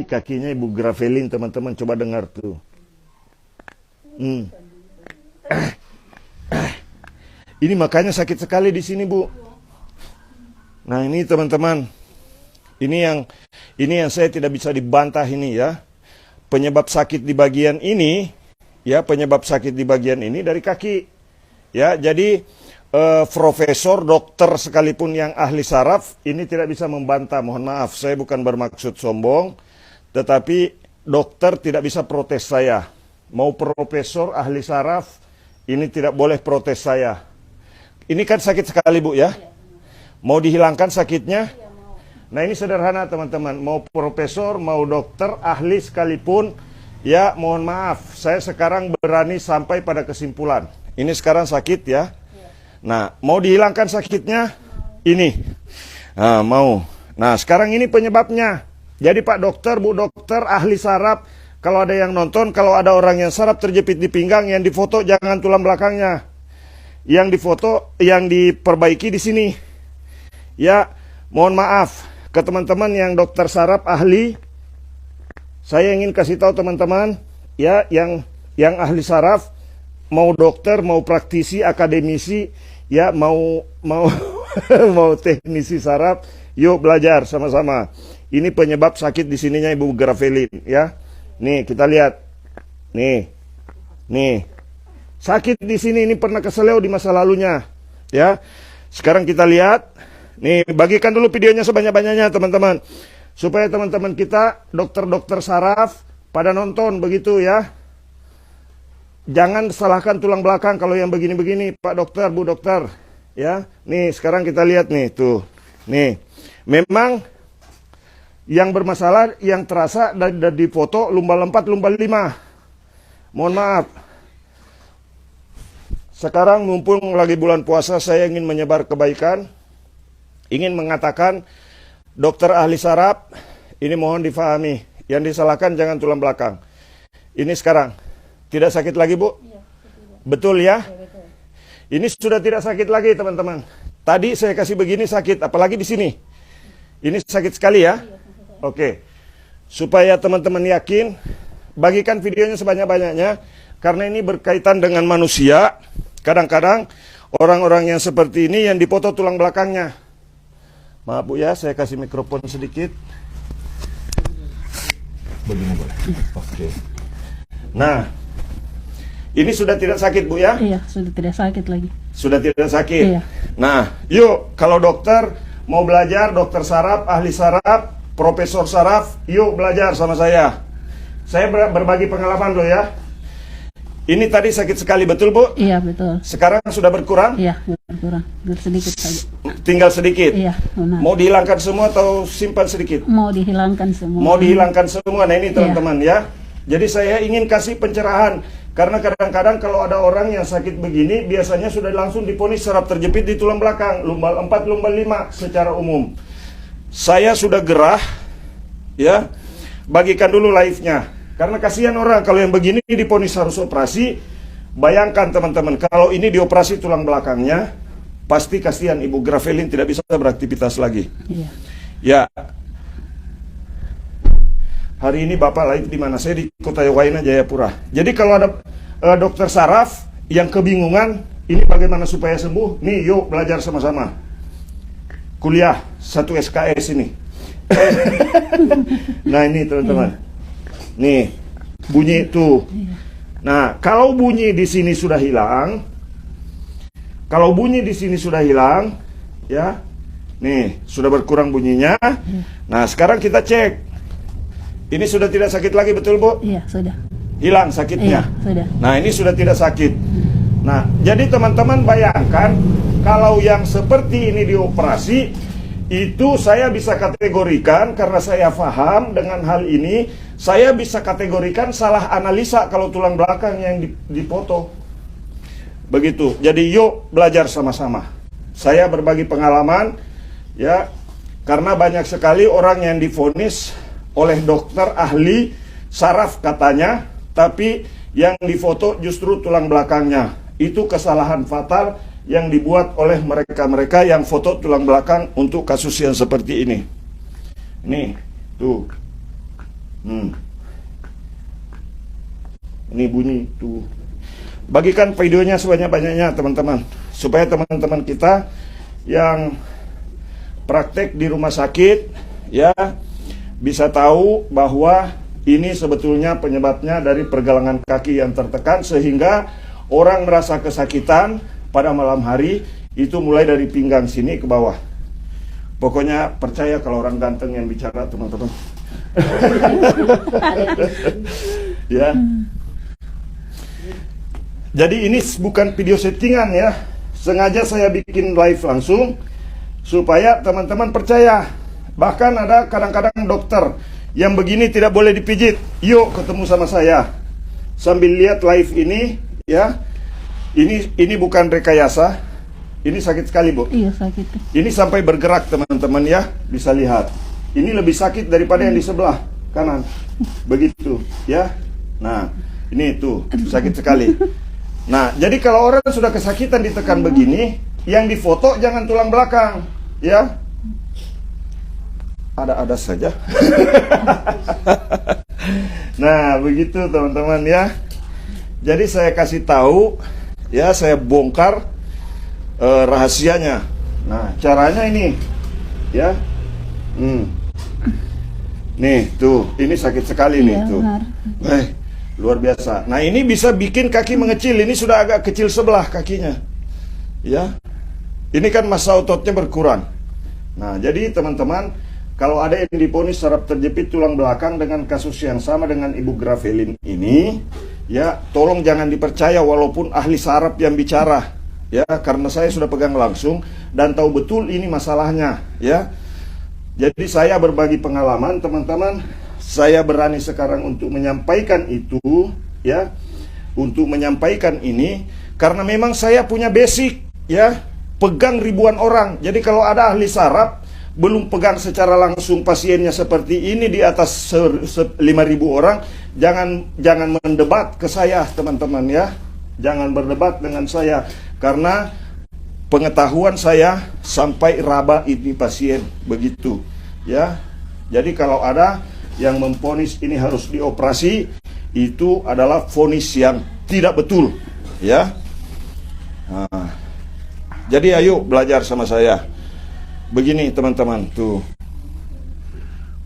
kakinya Ibu Gravelin, teman-teman, coba dengar tuh. Ini makanya sakit sekali di sini, Bu. Nah, ini teman-teman. Ini yang saya tidak bisa dibantah ini ya. Penyebab sakit di bagian ini, ya, penyebab sakit di bagian ini dari kaki. Ya, jadi profesor, dokter sekalipun yang ahli saraf ini tidak bisa membantah. Mohon maaf, saya bukan bermaksud sombong, tetapi dokter tidak bisa protes saya. Mau profesor ahli saraf ini tidak boleh protes saya. Ini kan sakit sekali, Bu, ya. Mau dihilangkan sakitnya? Nah, ini sederhana, teman-teman. Mau profesor, mau dokter, ahli sekalipun, ya, mohon maaf, saya sekarang berani sampai pada kesimpulan. Ini sekarang sakit, ya. Nah, mau dihilangkan sakitnya? Ini. Nah, mau. Nah, sekarang ini penyebabnya. Jadi Pak Dokter, Bu Dokter, ahli saraf, kalau ada yang nonton, kalau ada orang yang saraf terjepit di pinggang, yang difoto jangan tulang belakangnya. Yang difoto, yang diperbaiki di sini. Ya, mohon maaf ke teman-teman yang dokter saraf ahli. Saya ingin kasih tahu teman-teman, ya, yang ahli saraf, mau dokter, mau praktisi, akademisi, ya, mau mau teknisi saraf, yuk belajar sama-sama. Ini penyebab sakit di sininya Ibu Gravelin, ya. Nih, kita lihat. Nih. Sakit di sini, ini pernah keseleo di masa lalunya, ya. Sekarang kita lihat. Nih, bagikan dulu videonya sebanyak-banyaknya, teman-teman. Supaya teman-teman kita, dokter-dokter saraf, pada nonton begitu, ya. Jangan salahkan tulang belakang kalau yang begini-begini, Pak Dokter, Bu Dokter, ya. Nih, sekarang kita lihat nih, tuh. Nih, memang yang bermasalah, yang terasa dari foto lumbal 4, lumbal 5. Mohon maaf. Sekarang mumpung lagi bulan puasa, saya ingin menyebar kebaikan. Ingin mengatakan, dokter ahli saraf, ini mohon difahami. Yang disalahkan jangan tulang belakang. Ini sekarang. Tidak sakit lagi, Bu? Iya, betul ya? Iya, betul. Ini sudah tidak sakit lagi, teman-teman. Tadi saya kasih begini sakit, apalagi di sini. Ini sakit sekali ya? Iya. Oke. Supaya teman-teman yakin, bagikan videonya sebanyak-banyaknya. Karena ini berkaitan dengan manusia. Kadang-kadang orang-orang yang seperti ini yang dipoto tulang belakangnya. Maaf, Bu, ya, saya kasih mikrofon sedikit. Begini boleh? Oke. Nah, ini sudah tidak sakit, Bu, ya? Iya, sudah tidak sakit lagi. Sudah tidak sakit? Iya. Nah, yuk, kalau dokter mau belajar, dokter saraf, ahli saraf, profesor saraf, yuk belajar sama saya. Saya berbagi pengalaman loh, ya. Ini tadi sakit sekali, betul, Bu? Iya, betul. Sekarang sudah berkurang? Iya, berkurang. Sedikit saja. Tinggal sedikit? Iya, benar. Mau dihilangkan semua atau simpan sedikit? Mau dihilangkan semua. Mau dihilangkan semua. Nah, ini teman-teman, ya. Jadi saya ingin kasih pencerahan. Karena kadang-kadang kalau ada orang yang sakit begini, biasanya sudah langsung diponis saraf terjepit di tulang belakang. Lumbal 4, lumbal 5 secara umum. Saya sudah gerah, ya. Bagikan dulu live-nya. Karena kasihan orang kalau yang begini diponis harus operasi. Bayangkan teman-teman, kalau ini dioperasi tulang belakangnya, pasti kasihan Ibu Gravelin tidak bisa beraktivitas lagi. Iya. Ya. Hari ini Bapak live di mana? Saya di Kota Waina, Jayapura. Jadi kalau ada dokter saraf yang kebingungan, ini bagaimana supaya sembuh? Nih, yuk belajar sama-sama. Kuliah 1 SKS ini. Nah, ini teman-teman. Nih, bunyi tuh. Nah, kalau bunyi di sini sudah hilang, ya, nih, sudah berkurang bunyinya. Nah, sekarang kita cek. Ini sudah tidak sakit lagi, betul, Bu? Iya, sudah. Hilang sakitnya? Iya, sudah. Nah, ini sudah tidak sakit. Nah, jadi teman-teman bayangkan, kalau yang seperti ini dioperasi, itu saya bisa kategorikan, karena saya paham dengan hal ini, saya bisa kategorikan salah analisa kalau tulang belakang yang dipoto. Begitu. Jadi yuk belajar sama-sama. Saya berbagi pengalaman, ya, karena banyak sekali orang yang divonis oleh dokter ahli saraf katanya, tapi yang difoto justru tulang belakangnya. Itu kesalahan fatal yang dibuat oleh mereka-mereka yang foto tulang belakang untuk kasus yang seperti ini. Nih, tuh. Ini bunyi tuh. Bagikan videonya sebanyak-banyaknya teman-teman, supaya teman-teman kita yang praktek di rumah sakit ya bisa tahu bahwa ini sebetulnya penyebabnya dari pergelangan kaki yang tertekan, sehingga orang merasa kesakitan pada malam hari itu mulai dari pinggang sini ke bawah. Pokoknya percaya kalau orang ganteng yang bicara, teman-teman. Ya. Jadi ini bukan video settingan ya. Sengaja saya bikin live langsung supaya teman-teman percaya. Bahkan ada kadang-kadang dokter yang begini tidak boleh dipijit. Yuk ketemu sama saya. Sambil lihat live ini ya. Ini bukan rekayasa. Ini sakit sekali, Bu. Iya, sakit. Ini sampai bergerak, teman-teman ya. Bisa lihat. Ini lebih sakit daripada yang di sebelah kanan. Begitu ya. Nah, ini tuh sakit sekali. Nah, jadi kalau orang sudah kesakitan ditekan begini, yang difoto jangan tulang belakang, ya. Ada-ada saja. Nah, begitu teman-teman ya. Jadi saya kasih tahu, ya, saya bongkar rahasianya. Nah, caranya ini, ya. Nih, tuh, ini sakit sekali nih, tuh. Luar biasa. Nah, ini bisa bikin kaki mengecil. Ini sudah agak kecil sebelah kakinya. Ya. Ini kan massa ototnya berkurang. Nah, jadi teman-teman, kalau ada yang diponis saraf terjepit tulang belakang dengan kasus yang sama dengan Ibu Gravelin ini, ya, tolong jangan dipercaya walaupun ahli saraf yang bicara. Ya, karena saya sudah pegang langsung dan tahu betul ini masalahnya, ya. Jadi saya berbagi pengalaman, teman-teman. Saya berani sekarang untuk menyampaikan itu, ya, untuk menyampaikan ini karena memang saya punya basic, ya, pegang ribuan orang. Jadi kalau ada ahli saraf belum pegang secara langsung pasiennya seperti ini di atas 5.000 orang, jangan mendebat ke saya, teman-teman ya. Jangan berdebat dengan saya karena pengetahuan saya sampai raba ini pasien begitu, ya. Jadi kalau ada yang memvonis ini harus dioperasi, itu adalah vonis yang tidak betul, ya. Nah, jadi ayo belajar sama saya. Begini teman-teman, tuh.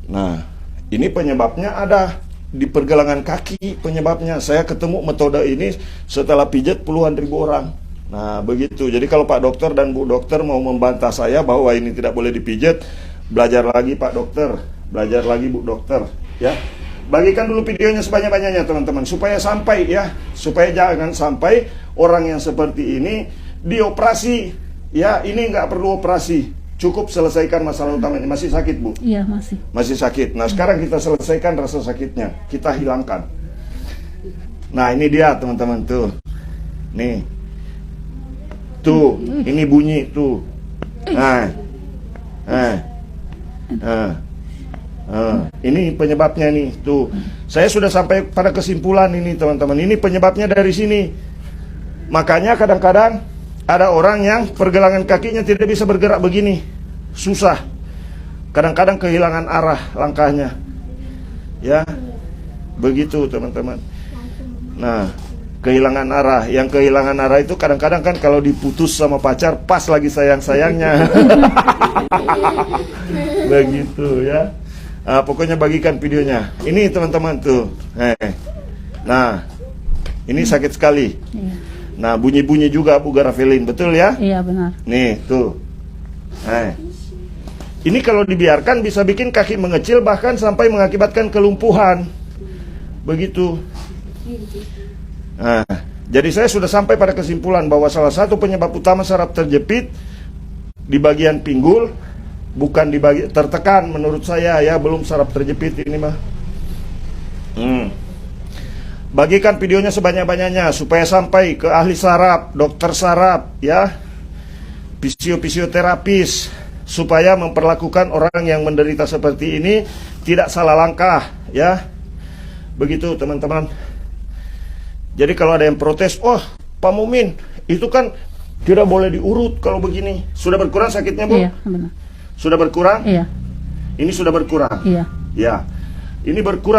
Nah, ini penyebabnya ada di pergelangan kaki, penyebabnya. Saya ketemu metode ini setelah pijat puluhan ribu orang. Nah, begitu. Jadi kalau Pak Dokter dan Bu Dokter mau membantah saya bahwa ini tidak boleh dipijat, belajar lagi Pak Dokter. Belajar lagi Bu Dokter, ya. Bagikan dulu videonya sebanyak-banyaknya teman-teman, supaya sampai, ya, supaya jangan sampai orang yang seperti ini dioperasi, ya. Ini nggak perlu operasi, cukup selesaikan masalah utamanya. Masih sakit, Bu? Iya, masih. Masih sakit. Nah, sekarang kita selesaikan rasa sakitnya, kita hilangkan. Nah, ini dia teman-teman, tuh. Nih, tuh, ini bunyi tuh. Ini penyebabnya nih, tuh. Saya sudah sampai pada kesimpulan ini teman-teman. Ini penyebabnya dari sini. Makanya kadang-kadang ada orang yang pergelangan kakinya tidak bisa bergerak begini, susah. Kadang-kadang kehilangan arah langkahnya, ya. Begitu teman-teman. Nah, kehilangan arah. Yang kehilangan arah itu kadang-kadang kan kalau diputus sama pacar pas lagi sayang-sayangnya. Begitu ya. Pokoknya bagikan videonya. Ini teman-teman tuh. Nah, ini sakit sekali. Iya. Nah, bunyi-bunyi juga Bu Gravelin, betul ya? Iya, benar. Nih, tuh. Ini kalau dibiarkan bisa bikin kaki mengecil, bahkan sampai mengakibatkan kelumpuhan. Begitu. Nah, jadi saya sudah sampai pada kesimpulan bahwa salah satu penyebab utama saraf terjepit di bagian pinggul, bukan di bagian tertekan menurut saya, ya, belum saraf terjepit ini mah. Bagikan videonya sebanyak-banyaknya supaya sampai ke ahli saraf, dokter saraf, ya, fisioterapis, supaya memperlakukan orang yang menderita seperti ini tidak salah langkah, ya. Begitu teman-teman. Jadi kalau ada yang protes, oh Pak Mumin, itu kan tidak boleh diurut kalau begini. Sudah berkurang sakitnya, Bu? Iya, benar. Sudah berkurang? Iya. Ini sudah berkurang? Iya. Ya. Ini berkurang